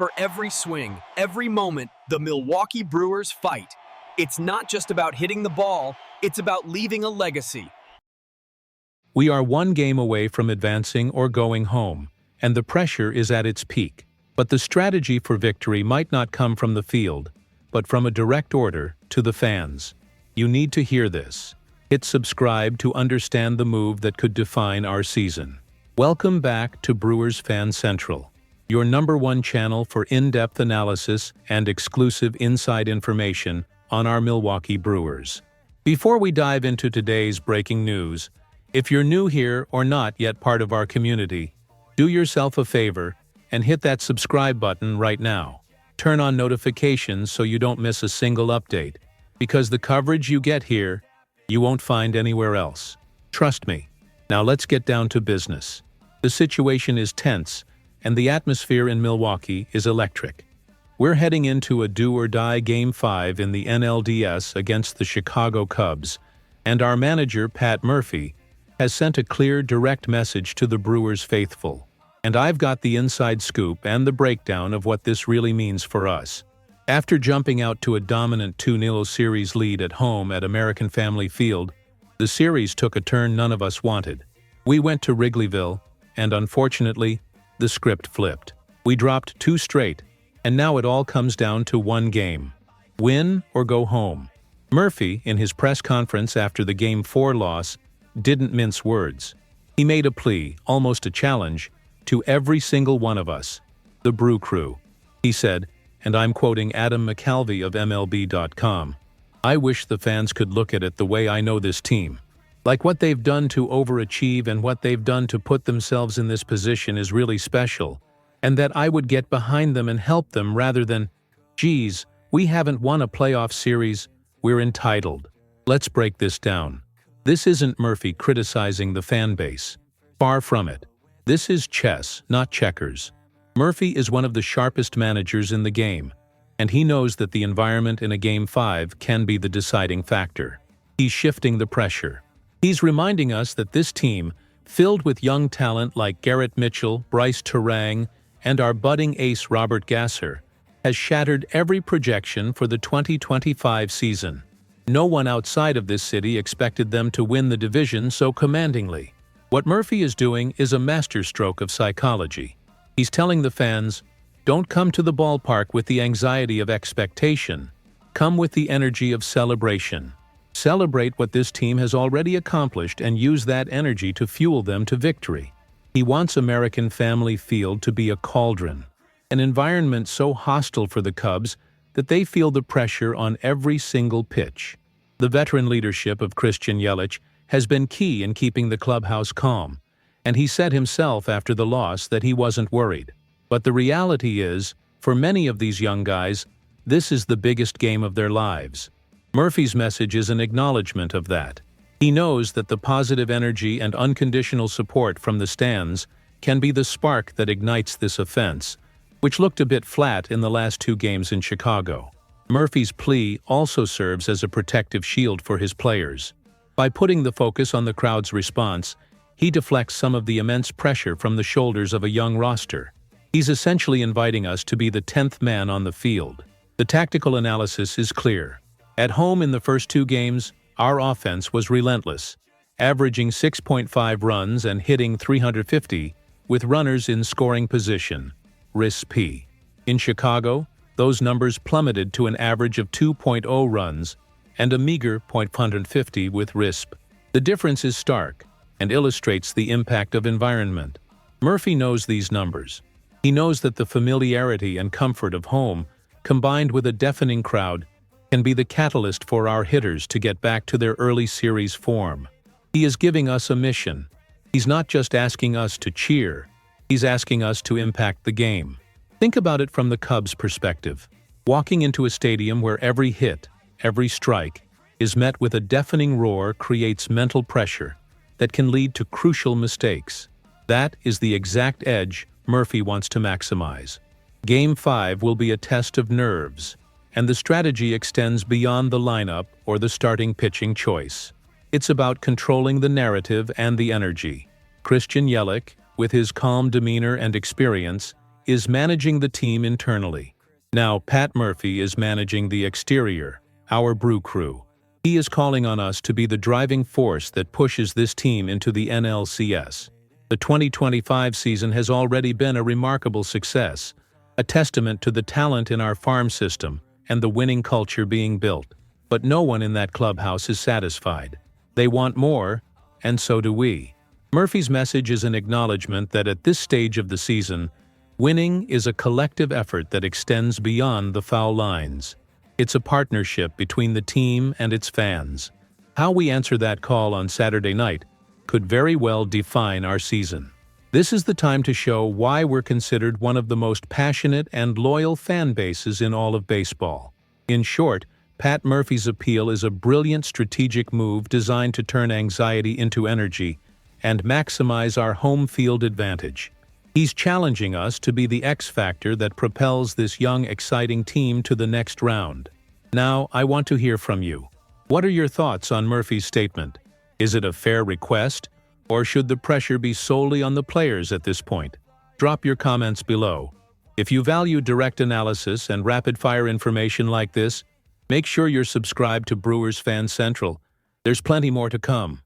For every swing, every moment, the Milwaukee Brewers fight. It's not just about hitting the ball, it's about leaving a legacy. We are one game away from advancing or going home, and the pressure is at its peak. But the strategy for victory might not come from the field, but from a direct order to the fans. You need to hear this. Hit subscribe to understand the move that could define our season. Welcome back to Brewers Fan Central, your #1 channel for in-depth analysis and exclusive inside information on our Milwaukee Brewers. Before we dive into today's breaking news, if you're new here or not yet part of our community, do yourself a favor and hit that subscribe button right now. Turn on notifications so you don't miss a single update, because the coverage you get here, you won't find anywhere else. Trust me. Now let's get down to business. The situation is tense, and the atmosphere in Milwaukee is electric. We're heading into a do-or-die Game 5 in the NLDS against the Chicago Cubs, and our manager, Pat Murphy, has sent a clear, direct message to the Brewers faithful. And I've got the inside scoop and the breakdown of what this really means for us. After jumping out to a dominant 2-0 series lead at home at American Family Field, the series took a turn none of us wanted. We went to Wrigleyville, and unfortunately, the script flipped. We dropped 2 straight, and now it all comes down to one game: win or go home. Murphy, in his press conference after the Game 4 loss, didn't mince words. He made a plea, almost a challenge, to every single one of us, the Brew Crew. He said, and I'm quoting Adam McCalvey of MLB.com, "I wish the fans could look at it the way I know this team. Like what they've done to overachieve and what they've done to put themselves in this position is really special, and that I would get behind them and help them rather than, geez, we haven't won a playoff series, we're entitled." Let's break this down. This isn't Murphy criticizing the fan base. Far from it. This is chess, not checkers. Murphy is one of the sharpest managers in the game, and he knows that the environment in a Game 5 can be the deciding factor. He's shifting the pressure. He's reminding us that this team, filled with young talent like Garrett Mitchell, Bryce Turang, and our budding ace Robert Gasser, has shattered every projection for the 2025 season. No one outside of this city expected them to win the division so commandingly. What Murphy is doing is a masterstroke of psychology. He's telling the fans, don't come to the ballpark with the anxiety of expectation. Come with the energy of celebration. Celebrate what this team has already accomplished and use that energy to fuel them to victory. He wants American Family Field to be a cauldron, an environment so hostile for the Cubs that they feel the pressure on every single pitch. The veteran leadership of Christian Yelich has been key in keeping the clubhouse calm, and he said himself after the loss that he wasn't worried. But the reality is, for many of these young guys, this is the biggest game of their lives. Murphy's message is an acknowledgement of that. He knows that the positive energy and unconditional support from the stands can be the spark that ignites this offense, which looked a bit flat in the last 2 games in Chicago. Murphy's plea also serves as a protective shield for his players. By putting the focus on the crowd's response, he deflects some of the immense pressure from the shoulders of a young roster. He's essentially inviting us to be the 10th man on the field. The tactical analysis is clear. At home in the first 2 games, our offense was relentless, averaging 6.5 runs and hitting .350 with runners in scoring position, RISP. In Chicago, those numbers plummeted to an average of 2.0 runs and a meager .150 with RISP. The difference is stark and illustrates the impact of environment. Murphy knows these numbers. He knows that the familiarity and comfort of home, combined with a deafening crowd, can be the catalyst for our hitters to get back to their early series form. He is giving us a mission. He's not just asking us to cheer, he's asking us to impact the game. Think about it from the Cubs' perspective. Walking into a stadium where every hit, every strike, is met with a deafening roar creates mental pressure that can lead to crucial mistakes. That is the exact edge Murphy wants to maximize. Game 5 will be a test of nerves, and the strategy extends beyond the lineup or the starting pitching choice. It's about controlling the narrative and the energy. Christian Yelich, with his calm demeanor and experience, is managing the team internally. Now, Pat Murphy is managing the exterior, our brew crew. He is calling on us to be the driving force that pushes this team into the NLCS. The 2025 season has already been a remarkable success, a testament to the talent in our farm system and the winning culture being built. But no one in that clubhouse is satisfied. They want more, and so do we. Murphy's message is an acknowledgement that at this stage of the season, winning is a collective effort that extends beyond the foul lines. It's a partnership between the team and its fans. How we answer that call on Saturday night could very well define our season. This is the time to show why we're considered one of the most passionate and loyal fan bases in all of baseball. In short, Pat Murphy's appeal is a brilliant strategic move designed to turn anxiety into energy and maximize our home field advantage. He's challenging us to be the X factor that propels this young, exciting team to the next round. Now, I want to hear from you. What are your thoughts on Murphy's statement? Is it a fair request, or should the pressure be solely on the players at this point? Drop your comments below. If you value direct analysis and rapid-fire information like this, make sure you're subscribed to Brewers Fan Central. There's plenty more to come.